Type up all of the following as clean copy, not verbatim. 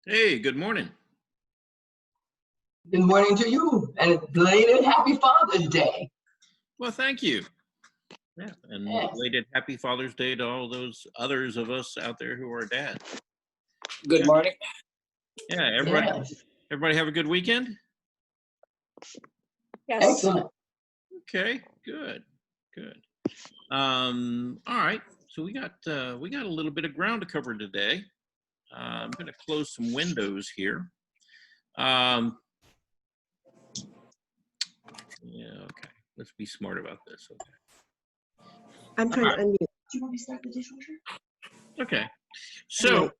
Hey, good morning. Good morning to you, and belated Happy Father's Day. Well, thank you. Yeah, and Yes. belated Happy Father's Day to all those others of us out there who are dads. Good morning. Yeah, everybody, Yes. everybody have a good weekend? Yes. Excellent. Okay, good. All right. So we got a little bit of ground to cover today. I'm going to close some windows here. Yeah, okay. Let's be smart about this. Okay. I'm trying to unmute. Do you want me to start the dishwasher? Okay. So,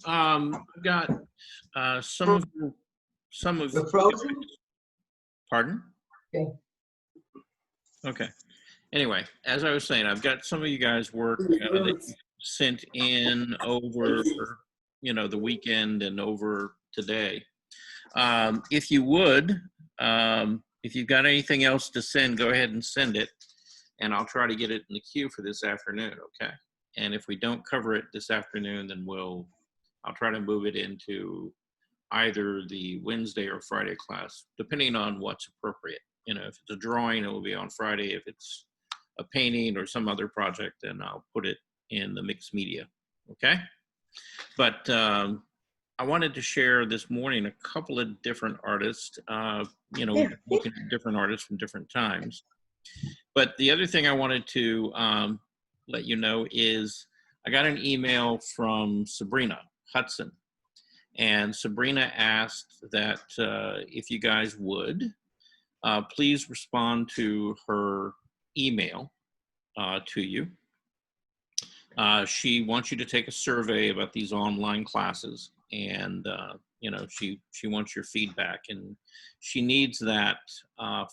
I've got some of We're frozen? Pardon? Okay. Okay. Anyway, as I was saying, I've got some of you guys' work that you sent in over, the weekend and over today. If you would, if you've got anything else to send, go ahead and send it, and I'll try to get it in the queue for this afternoon, okay? And if we don't cover it this afternoon, then I'll try to move it into either the Wednesday or Friday class, depending on what's appropriate. If it's a drawing, it will be on Friday. If it's a painting or some other project, then I'll put it in the mixed media, okay? But I wanted to share this morning a couple of different artists, looking at different artists from different times. But the other thing I wanted to let you know is I got an email from Sabrina Hudson. And Sabrina asked that if you guys would, please respond to her email to you. She wants you to take a survey about these online classes, and she wants your feedback, and she needs that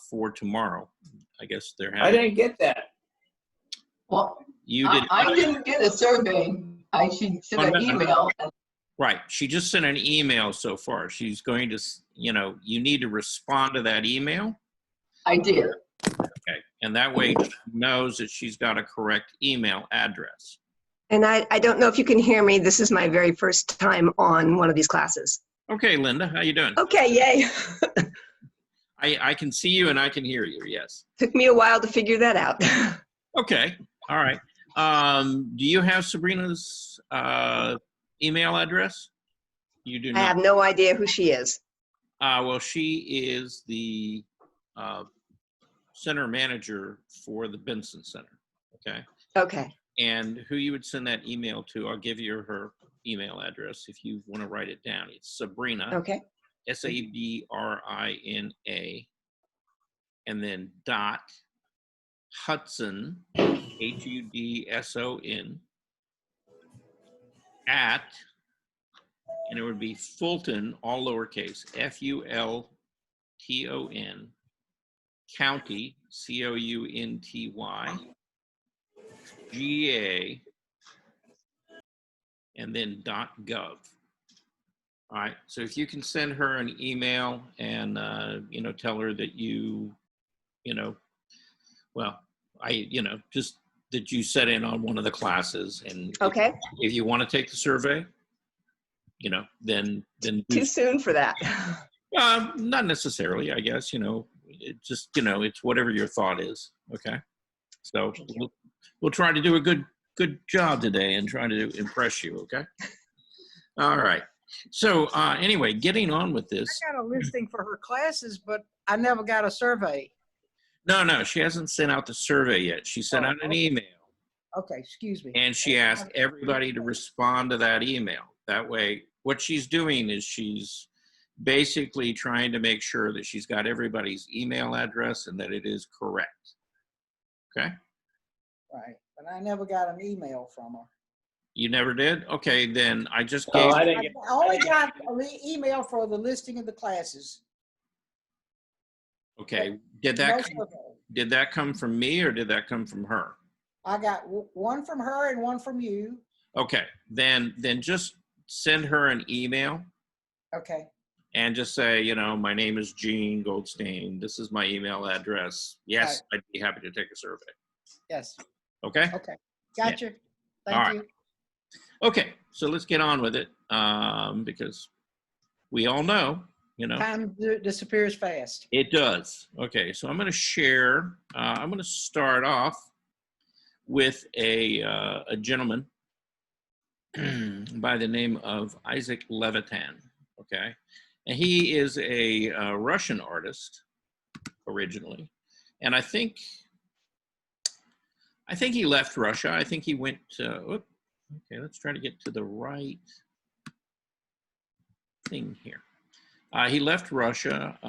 for tomorrow. I guess they're having. I didn't get that. Well, You did. I didn't get a survey. She sent an email. Right. She just sent an email so far. She's going to, you need to respond to that email. I did. Okay. And that way she knows that she's got a correct email address. And I don't know if you can hear me. This is my very first time on one of these classes. Okay, Linda, how you doing? Okay, yay. I can see you and I can hear you, yes. Took me a while to figure that out. Okay. All right. Do you have Sabrina's email address? You do not. I have no idea who she is. Well, she is the center manager for the Benson Center. Okay. Okay. And who you would send that email to, I'll give you her email address if you want to write it down. It's Sabrina. Okay. Sabrina, and then dot Hudson, Hudson, at, and it would be Fulton, all lowercase, Fulton, county, County, GA, and then .gov. All right. So if you can send her an email and tell her that just that you set in on one of the classes, and Okay. if you want to take the survey, then Too soon for that. not necessarily, I guess. It just it's whatever your thought is. Okay. So we'll try to do a good job today and try to impress you. Okay. All right. So anyway, getting on with this. I got a listing for her classes, but I never got a survey. No, she hasn't sent out the survey yet. She sent out an email. Okay, excuse me. And she asked everybody to respond to that email. That way, what she's doing is she's basically trying to make sure that she's got everybody's email address and that it is correct. Okay? Right, but I never got an email from her. You never did? Okay, then I just No, gave. I didn't get. I only got an email for the listing of the classes. Okay, did that come from me or did that come from her? I got one from her and one from you. Okay, then just send her an email. Okay. And just say, my name is Gene Goldstein. This is my email address. Yes, right. I'd be happy to take a survey. Yes. Okay? Okay. Gotcha. Yeah. Thank you. Okay, so let's get on with it because we all know, Time disappears fast. it does. Okay, so I'm going to share. I'm going to start off with a gentleman by the name of Isaac Levitan. Okay, and he is a Russian artist originally, and I think he left Russia. I think he went. Okay, let's try to get to the right thing here. He left Russia.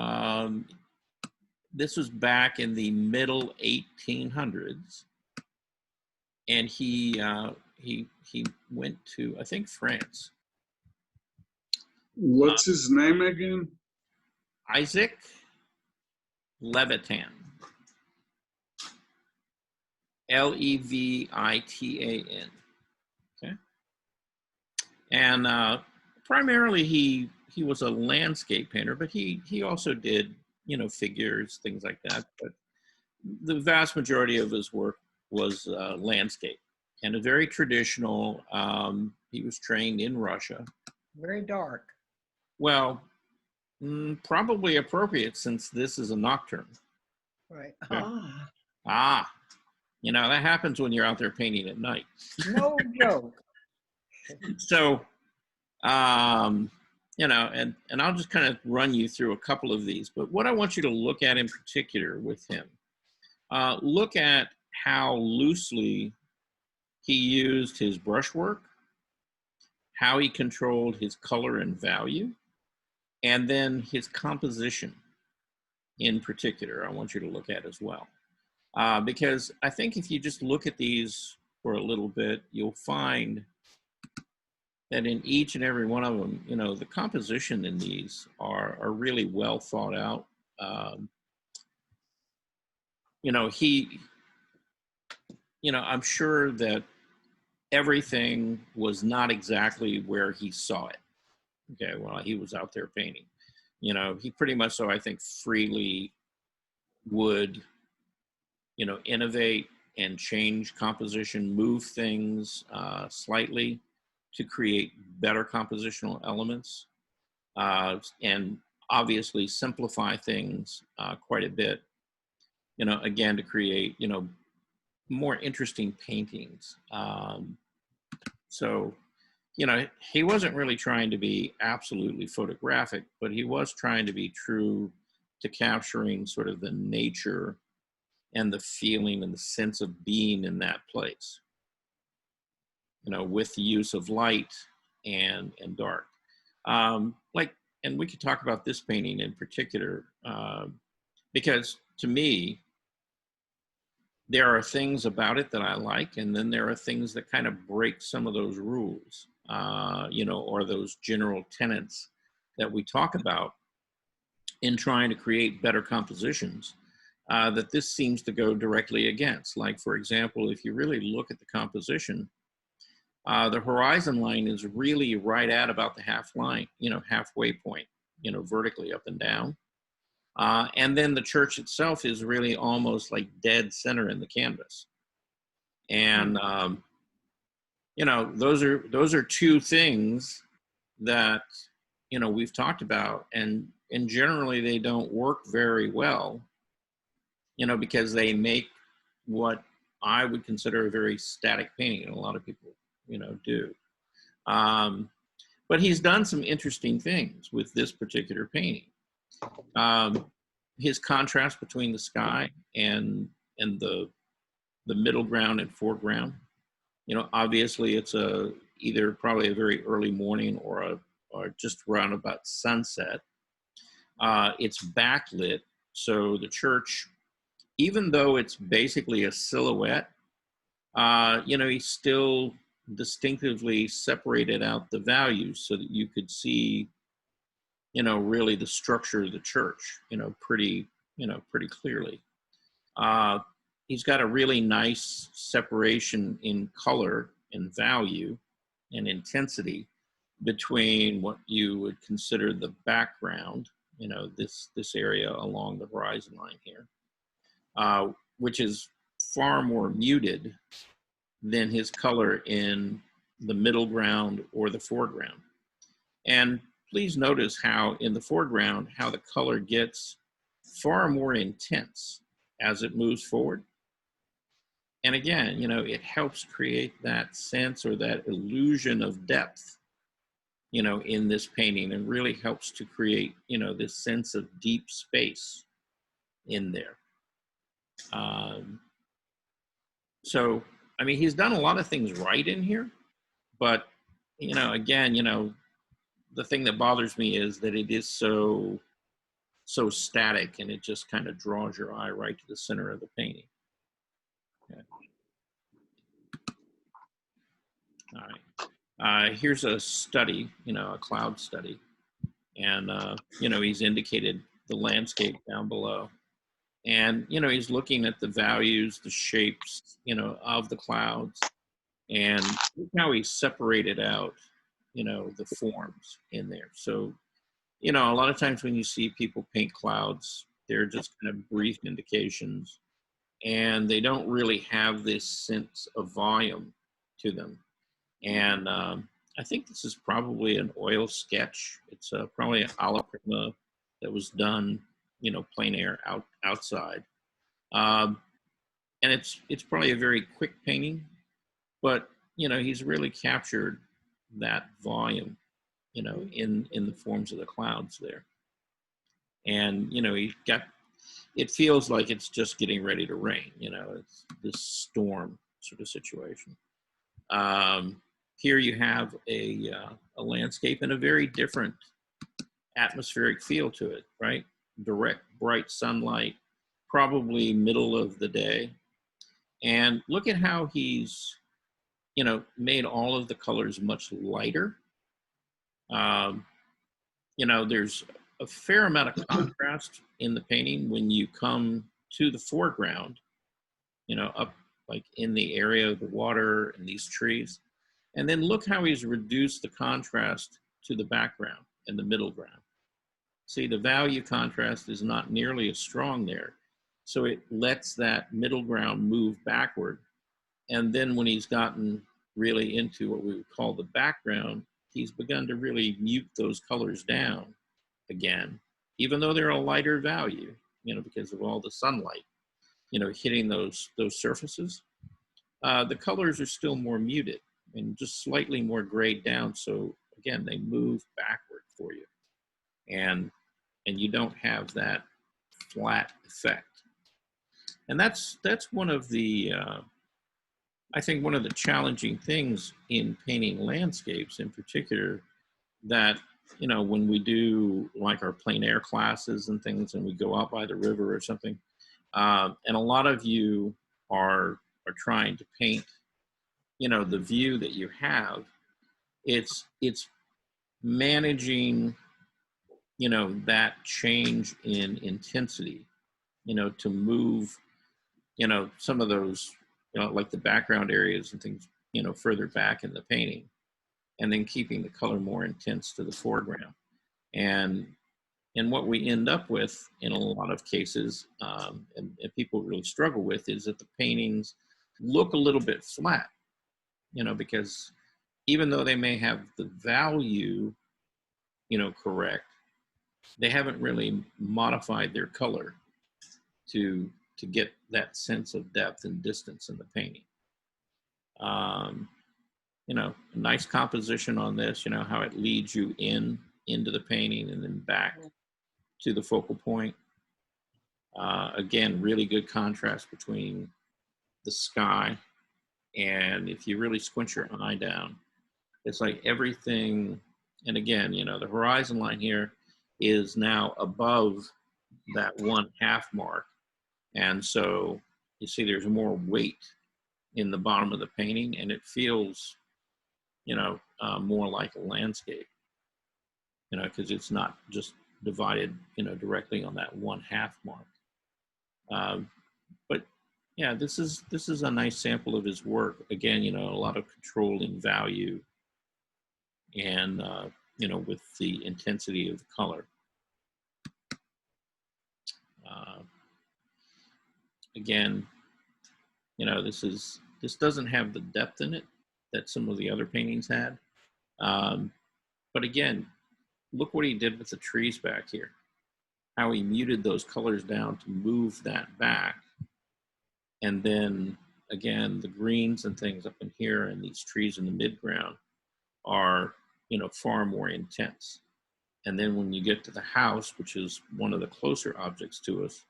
This was back in the middle 1800s, and he went to, I think, France. What's his name again? Isaac Levitan. Levitan. Okay, and primarily he was a landscape painter, but he also did figures, things like that. But the vast majority of his work was landscape, and a very traditional. He was trained in Russia. Very dark. Well, probably appropriate since this is a nocturne. Right. Okay. Ah, that happens when you're out there painting at night. No joke. So, and I'll just kind of run you through a couple of these. But what I want you to look at in particular with him, look at how loosely he used his brushwork, how he controlled his color and value, and then his composition in particular, I want you to look at as well. Because I think if you just look at these for a little bit, you'll find that in each and every one of them, the composition in these are really well thought out. I'm sure that everything was not exactly where he saw it. Okay, while he was out there painting, he pretty much so I think freely would, innovate and change composition, move things slightly to create better compositional elements, and obviously simplify things quite a bit, again, to create, more interesting paintings. So, he wasn't really trying to be absolutely photographic, but he was trying to be true to capturing sort of the nature and the feeling and the sense of being in that place, with the use of light and dark. And we could talk about this painting in particular, because to me, there are things about it that I like, and then there are things that kind of break some of those rules, or those general tenets that we talk about in trying to create better compositions. That this seems to go directly against. Like, for example, if you really look at the composition, the horizon line is really right at about the halfway point, vertically up and down. And then the church itself is really almost like dead center in the canvas. And, those are two things that, we've talked about, and generally they don't work very well, because they make what I would consider a very static painting, and a lot of people, do. But he's done some interesting things with this particular painting. His contrast between the sky and the middle ground and foreground, obviously it's either probably a very early morning or just around about sunset. It's backlit, so the church, even though it's basically a silhouette, he still distinctively separated out the values so that you could see, really the structure of the church, pretty clearly. He's got a really nice separation in color and value and intensity between what you would consider the background, this area along the horizon line here, which is far more muted than his color in the middle ground or the foreground. And please notice how in the foreground, how the color gets far more intense as it moves forward. And again, it helps create that sense or that illusion of depth, in this painting, and really helps to create, this sense of deep space in there. So, I mean, he's done a lot of things right in here, but, again, the thing that bothers me is that it is so static, and it just kind of draws your eye right to the center of the painting. Okay. All right. Here's a study, a cloud study. And, he's indicated the landscape down below. And, he's looking at the values, the shapes, of the clouds. And look how he separated out, the forms in there. So, a lot of times when you see people paint clouds, they're just kind of brief indications. And they don't really have this sense of volume to them. And I think this is probably an oil sketch. It's probably an alla prima that was done, plein air outside. And it's probably a very quick painting, but he's really captured that volume, in the forms of the clouds there. And it feels like it's just getting ready to rain. It's this storm sort of situation. Here you have a landscape and a very different atmospheric feel to it, right? Direct, bright sunlight, probably middle of the day. And look at how he's, made all of the colors much lighter. There's a fair amount of contrast in the painting when you come to the foreground, up like in the area of the water and these trees. And then look how he's reduced the contrast to the background and the middle ground. See, the value contrast is not nearly as strong there. So it lets that middle ground move backward. And then when he's gotten really into what we would call the background, he's begun to really mute those colors down again, even though they're a lighter value, because of all the sunlight, hitting those surfaces. The colors are still more muted and just slightly more grayed down. So again, they move backward for you. And you don't have that flat effect. And that's one of the, I think one of the challenging things in painting landscapes in particular, that, when we do like our plein air classes and things, and we go out by the river or something, and a lot of you are trying to paint, the view that you have, it's managing, that change in intensity, to move, some of those, like the background areas and things, further back in the painting, and then keeping the color more intense to the foreground. And what we end up with in a lot of cases, and people really struggle with, is that the paintings look a little bit flat, because even though they may have the value, correct, they haven't really modified their color to get that sense of depth and distance in the painting. Nice composition on this, how it leads you into the painting and then back to the focal point. Again, really good contrast between the sky, and if you really squint your eye down, it's like everything. And again, the horizon line here is now above that 1/2 mark. And so you see there's more weight in the bottom of the painting, and it feels, more like a landscape, because it's not just divided, directly on that 1/2 mark. But yeah, this is a nice sample of his work. Again, a lot of controlling value, and with the intensity of the color. Again, this doesn't have the depth in it that some of the other paintings had. But again, look what he did with the trees back here. How he muted those colors down to move that back. And then again, the greens and things up in here and these trees in the midground are, you know, far more intense. And then when you get to the house, which is one of the closer objects to us,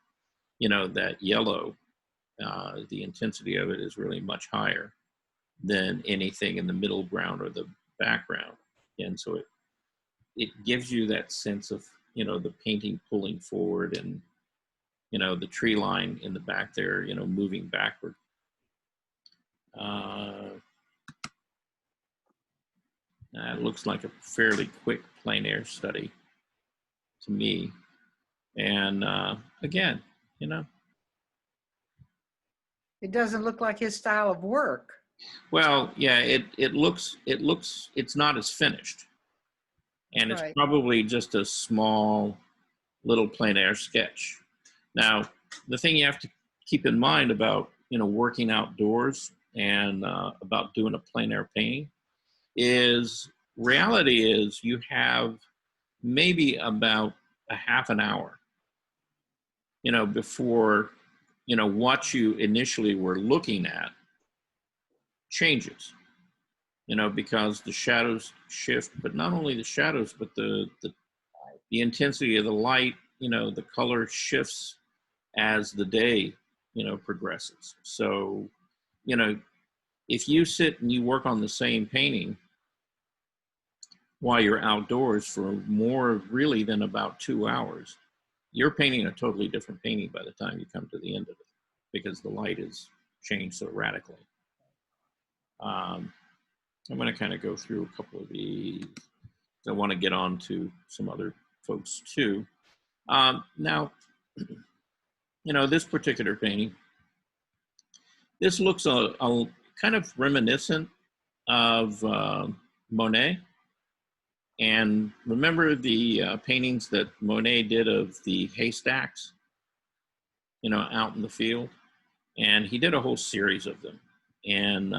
you know, that yellow, the intensity of it is really much higher than anything in the middle ground or the background. And so it gives you that sense of, you know, the painting pulling forward and, you know, the tree line in the back there, you know, moving backward. It looks like a fairly quick plein air study to me. And again, you know. It doesn't look like his style of work. Well, yeah, it looks, it's not as finished. And it's Right. probably just a small little plein air sketch. Now, the thing you have to keep in mind about, you know, working outdoors and about doing a plein air painting is reality is you have maybe about a half an hour, you know, before, you know, what you initially were looking at changes, you know, because the shadows shift, but not only the shadows, but the intensity of the light, you know, the color shifts as the day, you know, progresses. So, you know, if you sit and you work on the same painting while you're outdoors for more really than about 2 hours, you're painting a totally different painting by the time you come to the end of it, because the light is changed so radically. I'm going to kind of go through a couple of these. I want to get on to some other folks too. Now, you know, this particular painting, this looks a kind of reminiscent of Monet. And remember the paintings that Monet did of the haystacks, you know, out in the field? And he did a whole series of them. And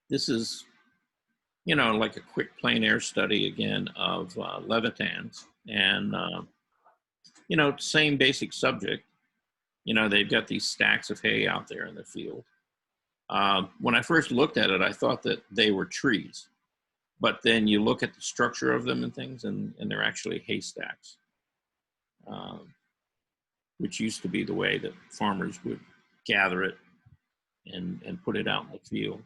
this is, you know, like a quick plein air study again of Levitan's. And, you know, same basic subject. You know, they've got these stacks of hay out there in the field. When I first looked at it, I thought that they were trees. But then you look at the structure of them and things, and they're actually haystacks, which used to be the way that farmers would gather it and put it out in the field.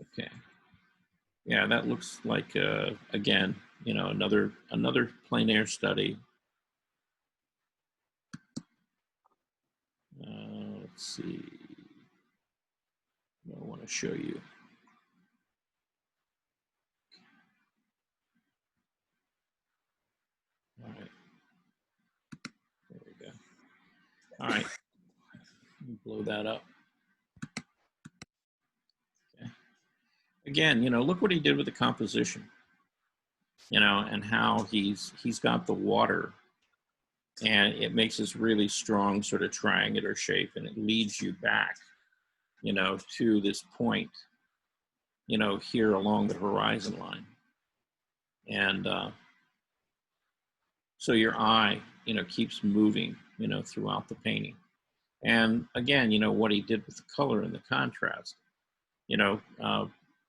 Okay. Yeah, that looks like, again, you know, another plein air study. Let's see. I want to show you. All right. There we go. All right. Blow that up. Okay. Again, you know, look what he did with the composition, you know, and how he's got the water, and it makes this really strong sort of triangular shape, and it leads you back, you know, to this point, you know, here along the horizon line. And so your eye, you know, keeps moving, you know, throughout the painting. And again, you know, what he did with the color and the contrast, you know,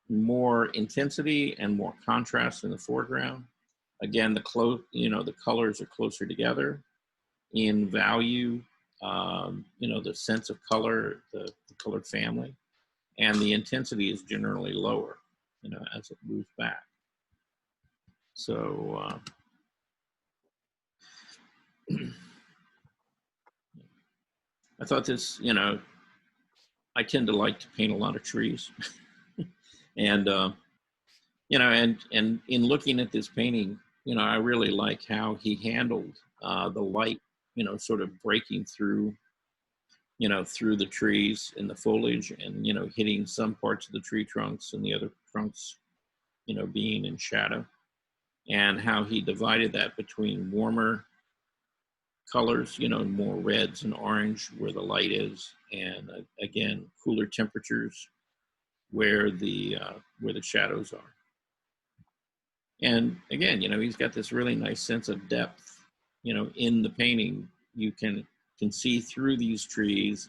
more intensity and more contrast in the foreground. Again, you know, the colors are closer together in value, you know, the sense of color, the colored family, and the intensity is generally lower, you know, as it moves back. So, I thought this, you know, I tend to like to paint a lot of trees. And, you know, and in looking at this painting, you know, I really like how he handled the light, you know, sort of breaking through, you know, through the trees and the foliage, and, you know, hitting some parts of the tree trunks and the other trunks, you know, being in shadow, and how he divided that between warmer colors, you know, more reds and orange where the light is, and again, cooler temperatures where the shadows are. And again, he's got this really nice sense of depth, in the painting. You can see through these trees,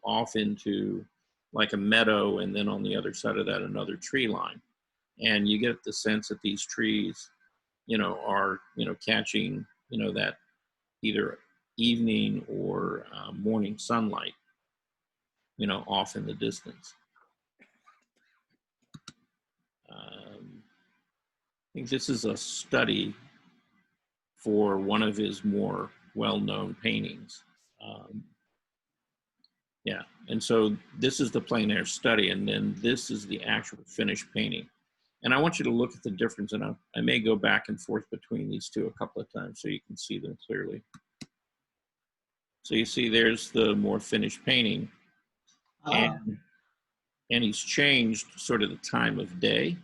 off into like a meadow, and then on the other side of that, another tree line. And you get the sense that these trees, are, catching, that either evening or morning sunlight, off in the distance. I think this is a study for one of his more well-known paintings. Yeah, and so this is the Plein Air Study, and then this is the actual finished painting. And I want you to look at the difference, and I may go back and forth between these two a couple of times so you can see them clearly. So you see there's the more finished painting, and he's changed sort of the time of day.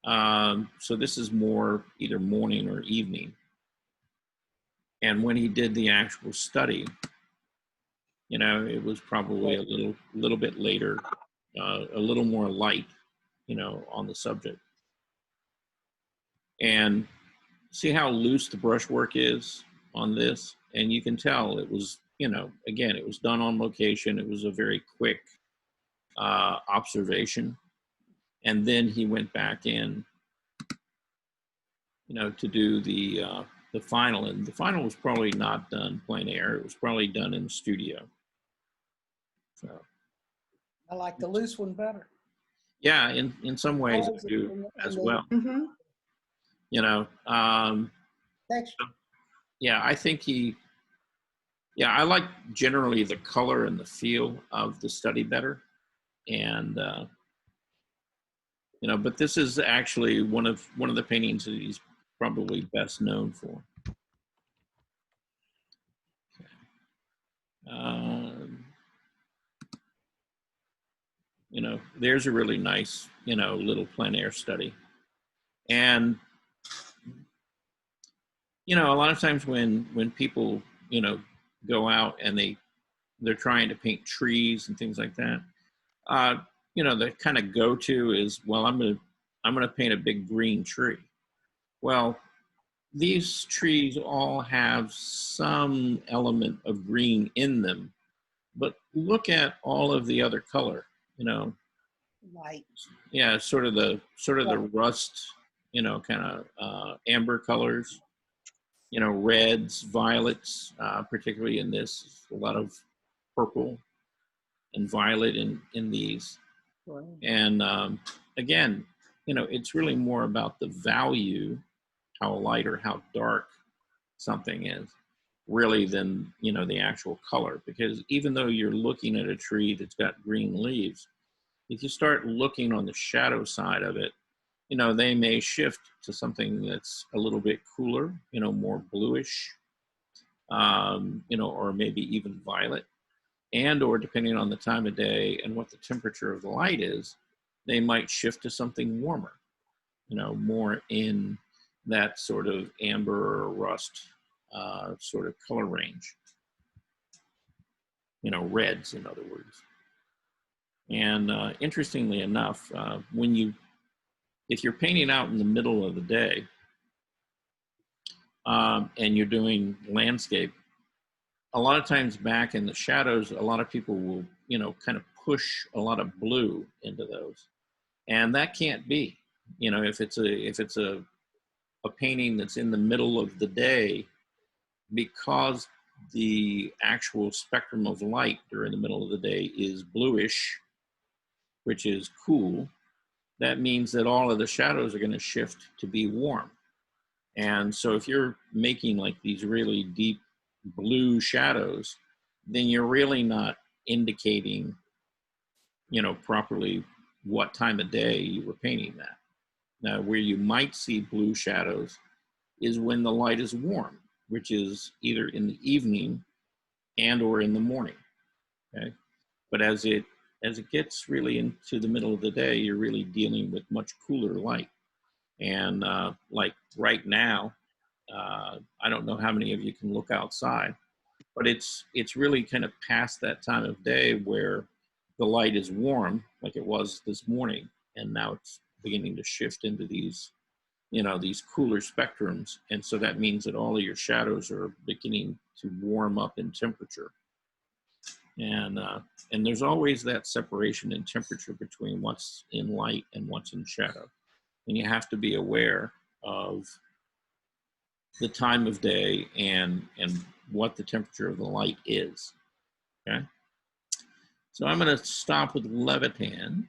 So this is more either morning or evening. And when he did the actual study, it was probably a little bit later, a little more light, on the subject. And see how loose the brushwork is on this? And you can tell it was, again, it was done on location. It was a very quick observation. And then he went back in, to do the final. And the final was probably not done plein air. It was probably done in the studio. So I like the loose one better. yeah, in some ways I do as well. Mm-hmm. Yeah, I think I like generally the color and the feel of the study better. And, but this is actually one of the paintings that he's probably best known for. There's a really nice, little plein air study. And, a lot of times when people, go out and they're trying to paint trees and things like that, the kind of go-to is, well, I'm gonna paint a big green tree. Well, these trees all have some element of green in them, but look at all of the other color, White. Yeah, sort of the rust, kind of amber colors, reds, violets, particularly in this, a lot of purple and violet in these. Wow. And again, it's really more about the value, how light or how dark something is, really, than, the actual color. Because even though you're looking at a tree that's got green leaves, if you start looking on the shadow side of it, they may shift to something that's a little bit cooler, more bluish, or maybe even violet. And or depending on the time of day and what the temperature of the light is, they might shift to something warmer, more in that sort of amber or rust sort of color range. Reds, in other words. And interestingly enough, if you're painting out in the middle of the day and you're doing landscape, a lot of times back in the shadows, a lot of people will, kind of push a lot of blue into those, and that can't be. If it's a painting that's in the middle of the day, because the actual spectrum of light during the middle of the day is bluish, which is cool, that means that all of the shadows are going to shift to be warm. And so if you're making like these really deep blue shadows, then you're really not indicating, properly what time of day you were painting that. Now, where you might see blue shadows is when the light is warm, which is either in the evening and or in the morning. Okay, but as it gets really into the middle of the day, you're really dealing with much cooler light. And like right now, I don't know how many of you can look outside, but it's really kind of past that time of day where the light is warm, like it was this morning, and now it's beginning to shift into these, these cooler spectrums, and so that means that all of your shadows are beginning to warm up in temperature, and there's always that separation in temperature between what's in light and what's in shadow, and you have to be aware of the time of day and what the temperature of the light is. Okay, so I'm going to stop with Levitan,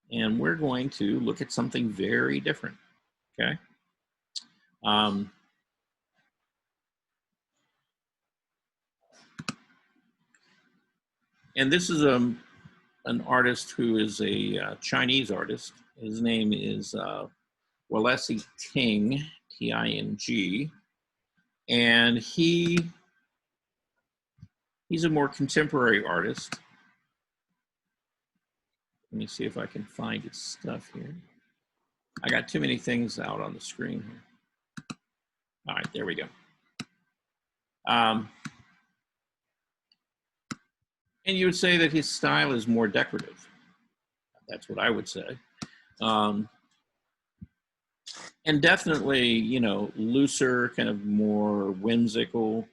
and we're going to look at something very different. Okay, and this is an artist who is a Chinese artist. His name is Walesi Ting, Ting, and he's a more contemporary artist. Let me see if I can find his stuff here. I got too many things out on the screen here. All right, there we go. And you would say that his style is more decorative. That's what I would say. And definitely, looser, kind of more whimsical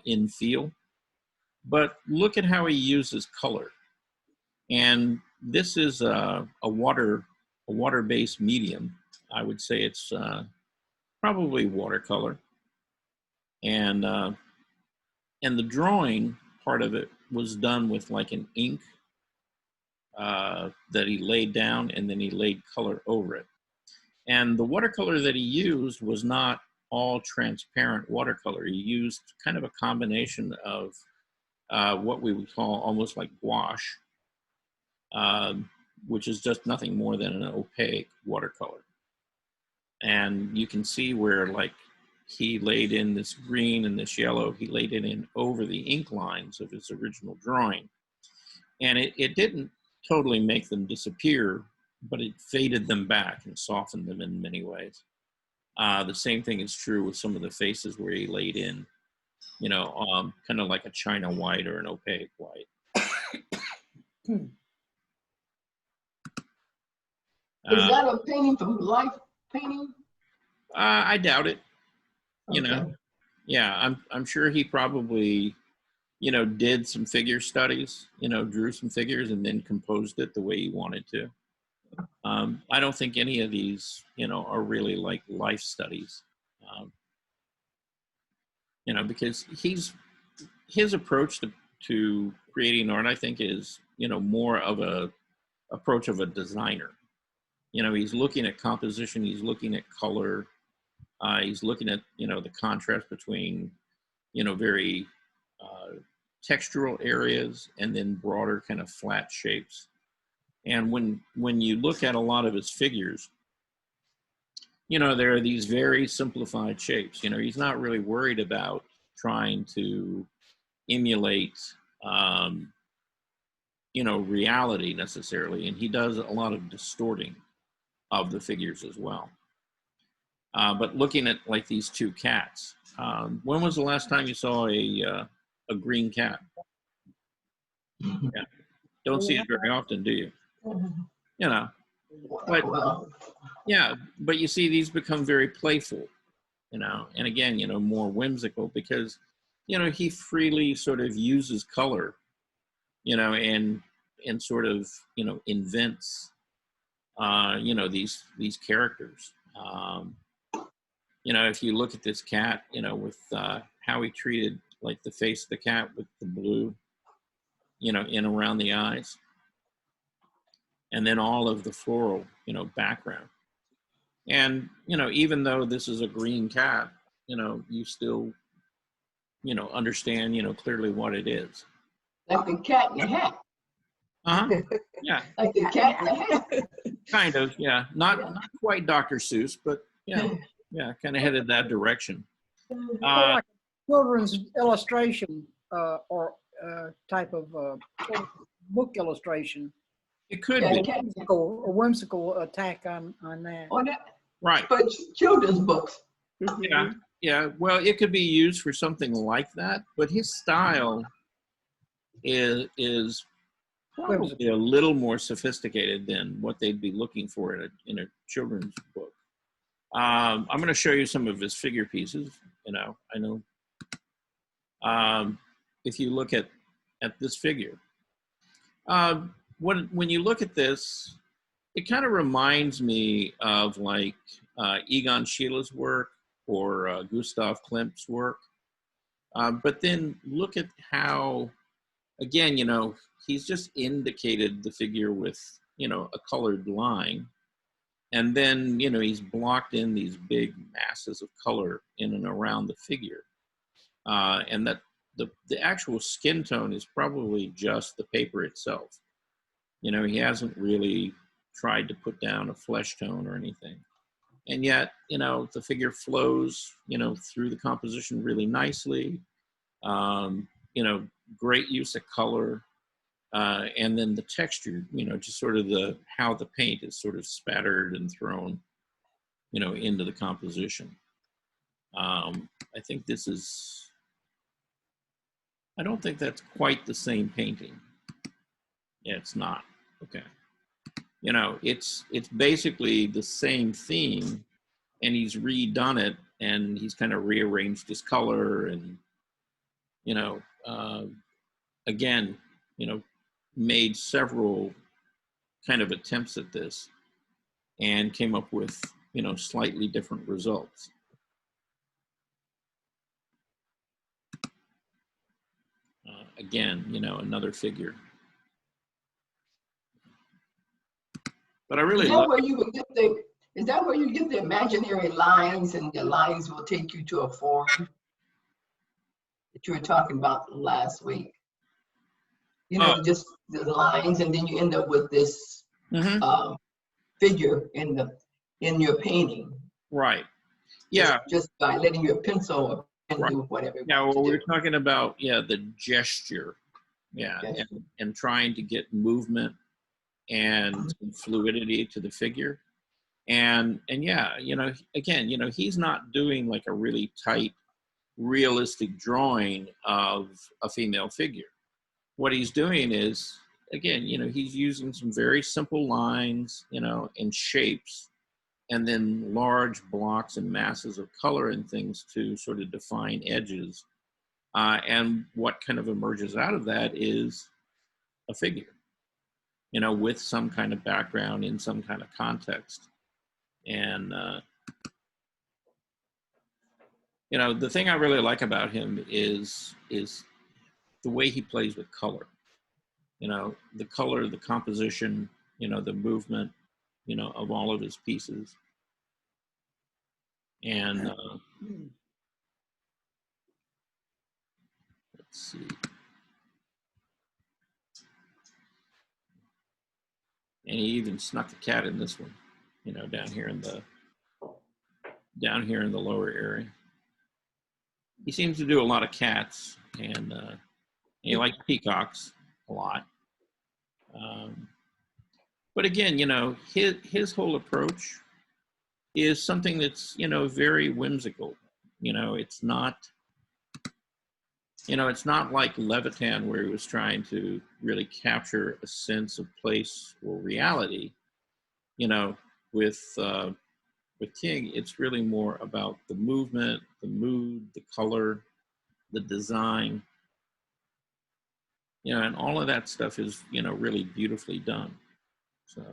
in feel. But look at how he uses color. And this is a water-based medium. I would say it's probably watercolor. And the drawing part of it was done with like an ink that he laid down, and then he laid color over it. And the watercolor that he used was not all transparent watercolor. He used kind of a combination of what we would call almost like gouache, which is just nothing more than an opaque watercolor. And you can see where like he laid in this green and this yellow, he laid it in over the ink lines of his original drawing. And it didn't totally make them disappear, but it faded them back and softened them in many ways. The same thing is true with some of the faces where he laid in, kind of like a china white or an opaque white. Is that a painting from life painting? I doubt it. Okay. Yeah, I'm sure he probably, did some figure studies, drew some figures and then composed it the way he wanted to. I don't think any of these, are really like life studies, because his approach to creating art, I think, is, more of a approach of a designer. He's looking at composition, he's looking at color, he's looking at, the contrast between, very textural areas and then broader kind of flat shapes. And when you look at a lot of his figures, there are these very simplified shapes. He's not really worried about trying to emulate, reality necessarily. And he does a lot of distorting of the figures as well. But looking at like these two cats, when was the last time you saw a green cat? Yeah. Don't see it very often, do you? But yeah, but you see these become very playful, and again, more whimsical because, he freely sort of uses color, and sort of, invents, these characters. If you look at this cat, with how he treated like the face of the cat with the blue, in around the eyes, and then all of the floral, background. And, even though this is a green cat, you still, understand, clearly what it is. Like the cat in the hat. Uh-huh. Yeah. Like the cat in the hat. Kind of, yeah. Not quite Dr. Seuss, but yeah, kind of headed that direction. Like a children's illustration or type of book illustration. It could Yeah, be. A whimsical attack on that. On that. Right. But children's books. Yeah. Yeah, well, it could be used for something like that, but his style is probably a little more sophisticated than what they'd be looking for in a children's book. I'm going to show you some of his figure pieces. I know. If you look at this figure, when you look at this, it kind of reminds me of like Egon Schiele's work or Gustav Klimt's work. But then look at how, again, he's just indicated the figure with, a colored line. And then, he's blocked in these big masses of color in and around the figure. And that the actual skin tone is probably just the paper itself. He hasn't really tried to put down a flesh tone or anything. And yet, the figure flows, through the composition really nicely. Great use of color. And then the texture, just sort of how the paint is sort of spattered and thrown, into the composition. I think I don't think that's quite the same painting. Yeah, it's not. Okay. It's basically the same theme, and he's redone it, and he's kind of rearranged his color, and again, made several kind of attempts at this, and came up with slightly different results. Again, another figure. But I really love. Is that where you get the imaginary lines, and the lines will take you to a form that you were talking about last week? Just the lines, and then you end up with this figure in your painting. Right. Yeah. Just by letting your pencil or pen do whatever. Yeah. Well, we're talking about the gesture. Yeah, and trying to get movement and fluidity to the figure. And yeah, again, he's not doing like a really tight, realistic drawing of a female figure. What he's doing is, again, he's using some very simple lines, and shapes, and then large blocks and masses of color and things to sort of define edges. And what kind of emerges out of that is a figure, with some kind of background in some kind of context. And, the thing I really like about him is the way he plays with color. The color, the composition, the movement, of all of his pieces. And let's see. And he even snuck a cat in this one, down here in the lower area. He seems to do a lot of cats, and he likes peacocks a lot. But again, his whole approach is something that's, very whimsical. It's not like Levitan, where he was trying to really capture a sense of place or reality. With King, it's really more about the movement, the mood, the color, the design, and all of that stuff is, really beautifully done. So,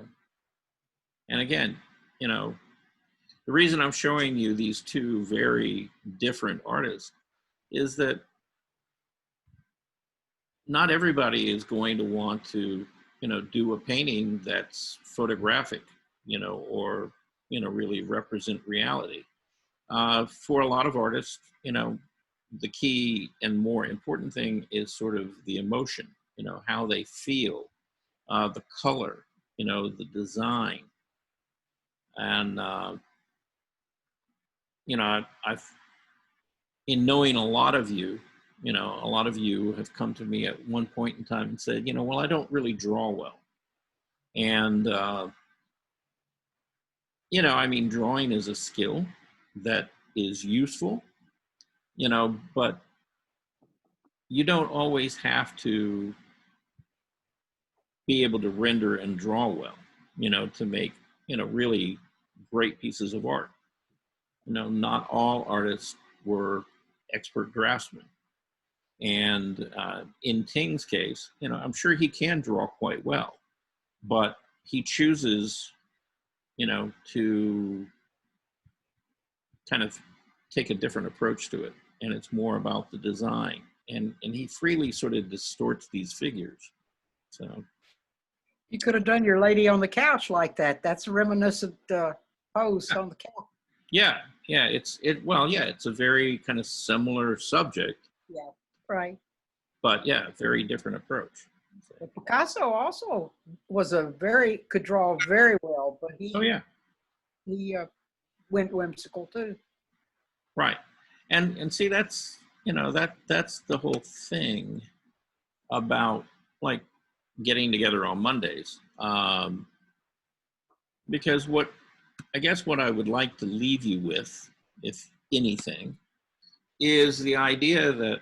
and again, the reason I'm showing you these two very different artists is that not everybody is going to want to, do a painting that's photographic, or, really represent reality. For a lot of artists, the key and more important thing is sort of the emotion, how they feel, the color, the design. And, I've, in knowing a lot of you have come to me at one point in time and said, well, I don't really draw well. And, drawing is a skill that is useful, but you don't always have to be able to render and draw well, to make, really great pieces of art. Not all artists were expert draftsmen. And in Ting's case, I'm sure he can draw quite well, but he chooses, to kind of take a different approach to it. And it's more about the design. And he freely sort of distorts these figures. So You could have done your lady on the couch like that. That's a reminiscent pose on the couch. yeah, it's a very kind of similar subject, Yeah, right. but yeah, very different approach. But Picasso also could draw very well, but he went whimsical too. Right. And see, that's, that's the whole thing about like getting together on Mondays. Because what I would like to leave you with, if anything, is the idea that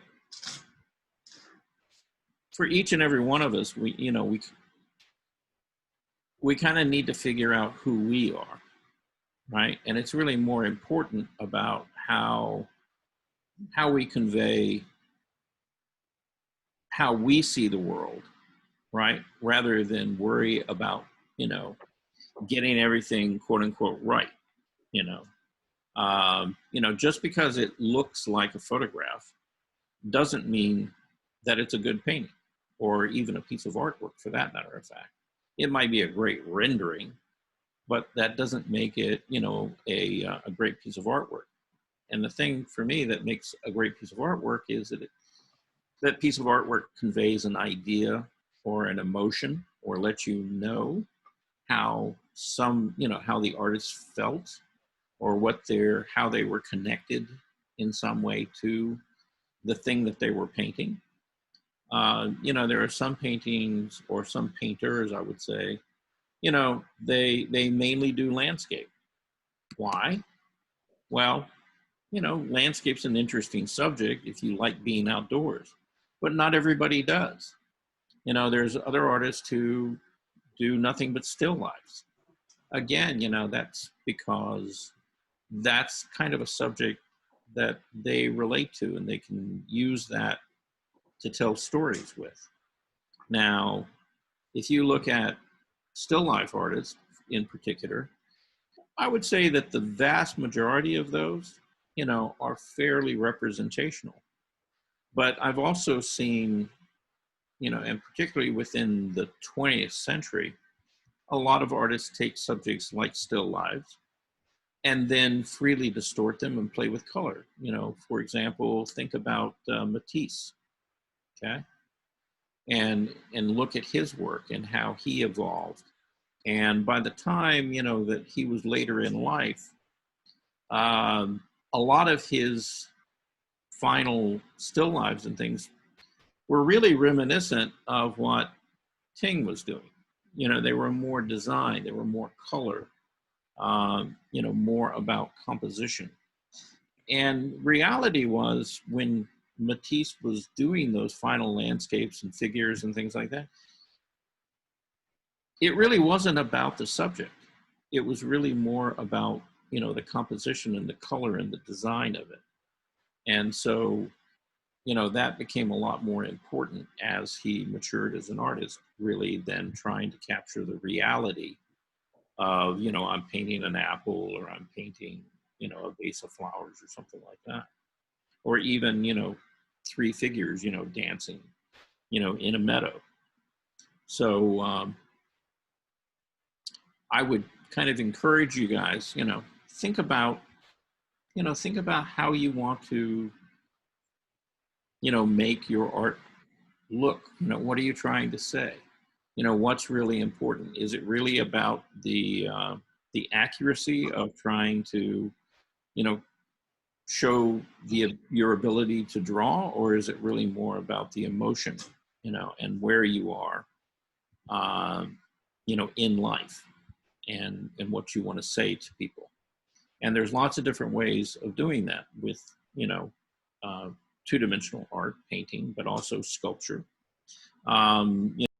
for each and every one of us, we kind of need to figure out who we are, right? And it's really more important about how we convey how we see the world, right? Rather than worry about, getting everything quote unquote right, just because it looks like a photograph doesn't mean that it's a good painting or even a piece of artwork for that matter of fact. It might be a great rendering, but that doesn't make it, a great piece of artwork. And the thing for me that makes a great piece of artwork is that that piece of artwork conveys an idea or an emotion or lets you know how how the artist felt or how they were connected in some way to the thing that they were painting. There are some paintings or some painters, I would say, they mainly do landscape. Why? Well, landscape's an interesting subject if you like being outdoors, but not everybody does. There's other artists who do nothing but still lifes. Again, that's because that's kind of a subject that they relate to and they can use that to tell stories with. Now, if you look at still life artists in particular, I would say that the vast majority of those, are fairly representational. But I've also seen, and particularly within the 20th century, a lot of artists take subjects like still lives and then freely distort them and play with color. For example, think about Matisse, okay? And look at his work and how he evolved. And by the time, that he was later in life, a lot of his final still lives and things were really reminiscent of what Ting was doing. They were more design, they were more color, more about composition. And reality was when Matisse was doing those final landscapes and figures and things like that, it really wasn't about the subject. It was really more about, the composition and the color and the design of it. And so, that became a lot more important as he matured as an artist, really, than trying to capture the reality of, I'm painting an apple or I'm painting, a vase of flowers or something like that. Or even, three figures, dancing, in a meadow. So I would kind of encourage you guys, think about how you want to, make your art look. What are you trying to say? What's really important? Is it really about the accuracy of trying to, show your ability to draw, or is it really more about the emotion, and where you are, in life, and what you want to say to people? And there's lots of different ways of doing that with, two-dimensional art, painting, but also sculpture.